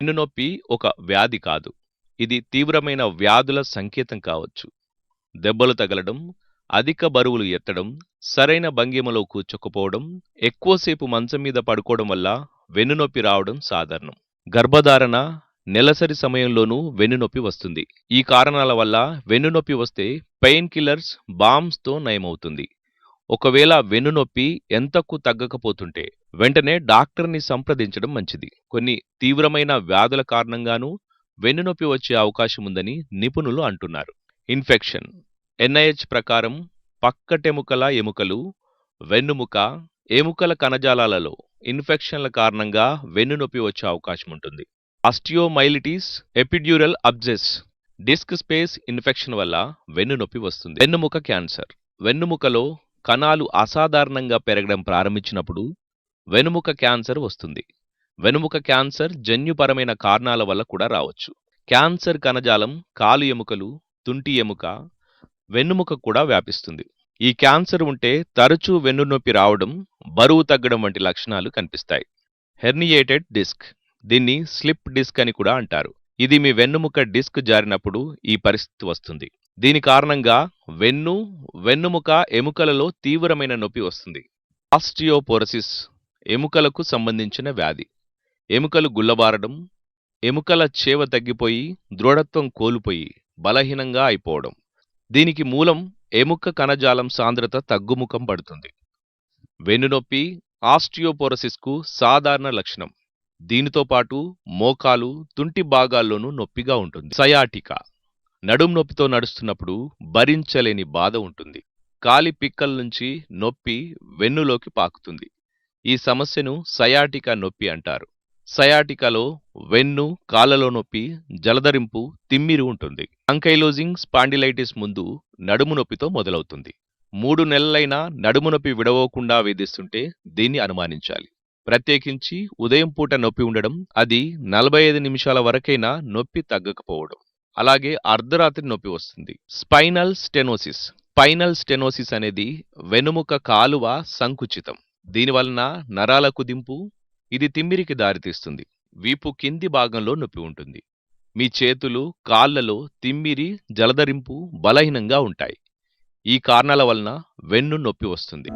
వెన్నునొప్పి ఒక వ్యాధి కాదు. ఇది తీవ్రమైన వ్యాధుల సంకేతం కావచ్చు. దెబ్బలు తగలడం, అధిక బరువులు ఎత్తడం, సరైన భంగిమలో కూర్చోకపోవడం, ఎక్కువసేపు మంచం మీద పడుకోవడం వల్ల వెన్నునొప్పి రావడం సాధారణం. గర్భధారణ, నెలసరి సమయంలోనూ వెన్నునొప్పి వస్తుంది. ఈ కారణాల వల్ల వెన్నునొప్పి వస్తే పెయిన్ కిల్లర్స్, బామ్స్తో నయమవుతుంది. ఒకవేళ వెన్నునొప్పి ఎంతకు తగ్గకపోతుంటే వెంటనే డాక్టర్ని సంప్రదించడం మంచిది. కొన్ని తీవ్రమైన వ్యాధుల కారణంగానూ వెన్నునొప్పి వచ్చే అవకాశముందని నిపుణులు అంటున్నారు. ఇన్ఫెక్షన్. ఎన్ఐహెచ్ ప్రకారం పక్కటెముకల ఎముకలు, వెన్నుముక, ఎముకల కణజాలాలలో ఇన్ఫెక్షన్ల కారణంగా వెన్నునొప్పి వచ్చే అవకాశముంటుంది. Osteomyelitis, epidural abscess, disc space infection వల్ల వెన్నునొప్పి వస్తుంది. వెన్నుముక క్యాన్సర్. వెన్నుముకలో కణాలు అసాధారణంగా పెరగడం ప్రారంభించినప్పుడు వెన్నుముక క్యాన్సర్ వస్తుంది. వెన్నుముక క్యాన్సర్ జన్యుపరమైన కారణాల వల్ల కూడా రావచ్చు. క్యాన్సర్ కణజాలం కాలు ఎముకలు, తుంటి ఎముక, వెన్నుముక కూడా వ్యాపిస్తుంది. ఈ క్యాన్సర్ ఉంటే తరచూ వెన్నునొప్పి రావడం, బరువు తగ్గడం వంటి లక్షణాలు కనిపిస్తాయి. Herniated disc. దీన్ని స్లిప్ డిస్క్ అని కూడా అంటారు. ఇది మీ వెన్నుముక డిస్క్ జారినప్పుడు ఈ పరిస్థితి వస్తుంది. దీని కారణంగా వెన్నుముక ఎముకలలో తీవ్రమైన నొప్పి వస్తుంది. ఆస్టియోపోరోసిస్. ఎముకలకు సంబంధించిన వ్యాధి. ఎముకలు గుల్లబారడం, ఎముకల చేవ తగ్గిపోయి దృఢత్వం కోల్పోయి బలహీనంగా అయిపోవడం. దీనికి మూలం ఎముక కణజాలం సాంద్రత తగ్గుముఖం పడుతుంది. వెన్నునొప్పి ఆస్టియోపోరోసిస్కు సాధారణ లక్షణం. దీనితో పాటు మోకాలు, తుంటి భాగాల్లోనూ నొప్పిగా ఉంటుంది. సయాటికా. నడుం నొప్పితో నడుస్తున్నప్పుడు భరించలేని బాధ ఉంటుంది. కాలి పిక్కల నుంచి నొప్పి వెన్నులోకి పాకుతుంది. ఈ సమస్యను సయాటికా నొప్పి అంటారు. సయాటికాలో వెన్ను, కాళ్లలో నొప్పి, జలదరింపు, తిమ్మిరి ఉంటుంది. అంకైలోజింగ్ స్పాండిలైటిస్ ముందు నడుము నొప్పితో మొదలవుతుంది. 3 నెలలైనా నడుము నొప్పి విడవకుండా వేధిస్తుంటే దీన్ని అనుమానించాలి. ప్రత్యేకించి ఉదయం పూట నొప్పి ఉండడం, అది 45 నిమిషాల వరకైనా నొప్పి తగ్గకపోవడం, అలాగే అర్ధరాత్రి నొప్పి వస్తుంది. Spinal stenosis. స్పైనల్ స్టెనోసిస్ అనేది వెన్నుముక కాలువ సంకుచితం. దీనివలన నరాల కుదింపు, ఇది తిమ్మిరికి దారితీస్తుంది. వీపు కింది భాగంలో నొప్పి ఉంటుంది. మీ చేతులు, కాళ్లలో తిమ్మిరి, జలదరింపు, బలహీనంగా ఉంటాయి. ఈ కారణాల వలన వెన్ను నొప్పి వస్తుంది.